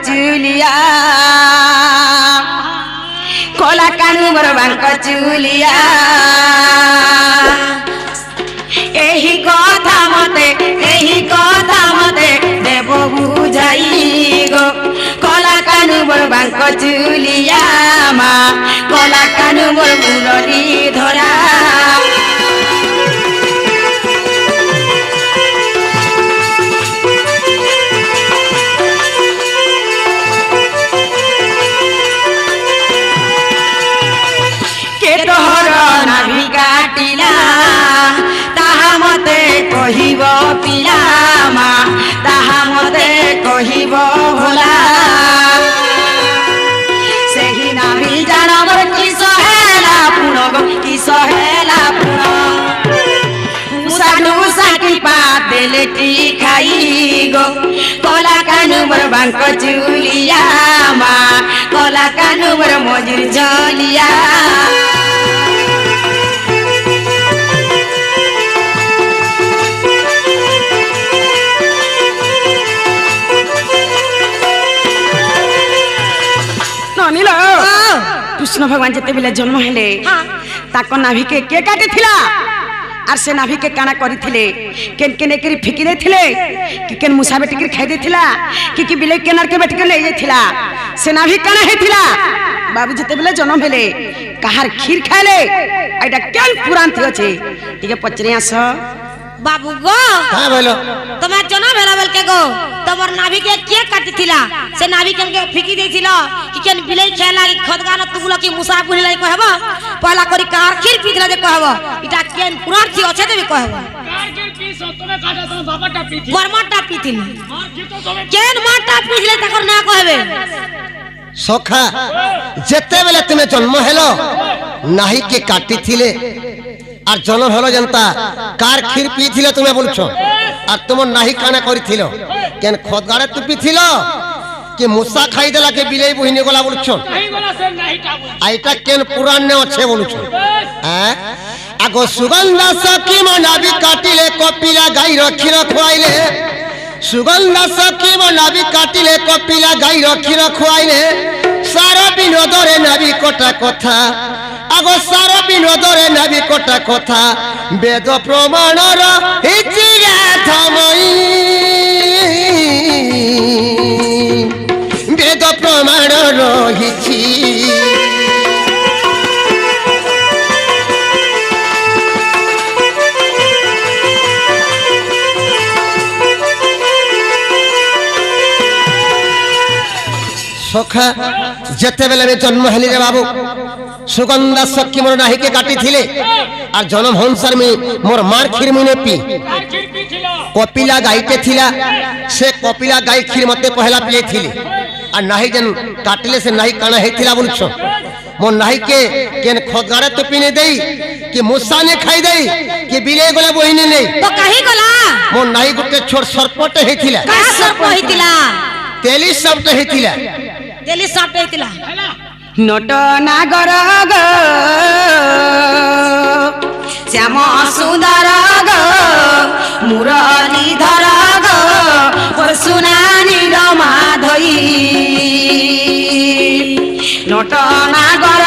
चुलिया कला कानू मोर बांक चुलिया एही कथा मते देव बुझाई गो कला कानू मोर बांक चुलिया मा कला कानू मोर मुरली धरा कहिब पिला मा ताहा मते कहिब भोला सेही नामी जानवर कि सहेला पुण गो कि सहेला पुण मुसानु साकी पात देलेटी खाई गो कला कानू मोर बांक चुलिया मा कला कानू मोर मजुर झलिया कृष्ण भगवान जिते बेले जन्म हेले ताको नाभि के काटी थिला आर से नाभि के काना करी थिले केन केने करी फिकी दे थिले कि केन मुसा बेटी के खाइ दे थिला कि बिले केनार के बेटी के ले जे थिला से नाभि काना हे थिला बाबू जिते बेले जन्म हेले कहार खीर खाइले एटा केन पुराण थि अछि ठीक पचरिया स बाबू गो हां बोलो तमे जन्म भेला बेल के गो तमर नाभि के काटी थिला से नाभि के फिकी दे थिला कि केन बिलाई खेला कि खदगान तुगुला कि मुसा पुलिलाई कहबो पहला करी कार खीर पीथला जे कहबो इटा केन पुराण थी अछि देबे कहबो कार खीर पीस तमे काटा तमे बाबाटा पीथि बरमाटा पीथिल केन माटा पीथले तकर ना कहबे सखा जेते बेले तुमे जन्म हेलो नाही के काटी थिले আর জন্ম হলো জনতা কার ক্ষীর পিছিলে তুমি বলছো আর তোমার নাহি কানা করিছিল কেন খদগাড়ে তু পিছিল কি মুসা খাই দেলা কে বিলেই বহিনে গলা বলছো নাহি গলা সে নাহিটা বল আইটা কেন পুরাণ নে আছে বলছো হ্যাঁ আগো সুগন্ধা সখী মনাবি কাটিলে কপিলা গাই রক্ষি রখাইলে সুগন্ধা সখী মনাবি কাটিলে কপিলা গাই রক্ষি রখাইলে সারা বিনোদরে নাবি কটা কথা আগো সারা বিনোদরে নাবি কটা কথা বেদ প্রমাণর হিচিরা থামই বেদ প্রমাণর হিচি सखा जेते बेले में जन्म हेली रे बाबू सुगंधा सखी मोर नाही के काटी थिले और जन्म हंसर में मोर मार खीर मुने पी कार खीर पीथिलो कपिला गायते थिला से कपिला गाय खीर मते पहला पिए थिले और नाही जन काटले से नाही काना हे थिला बोलछो मोर नाही के केन खदगारे तो पीने देई कि मुसा ने खाई देई कि बिले गोला बहिने नहीं तो कही गला मोर नाही गुटे छोट सरपट हे थिला का सर्प होइतिला तेली शब्द हे थिला तेली सर्प होइतिला नट नागर गो श्याम सुंदर गो मुरलीधर गो सुनानी माधई नट नागर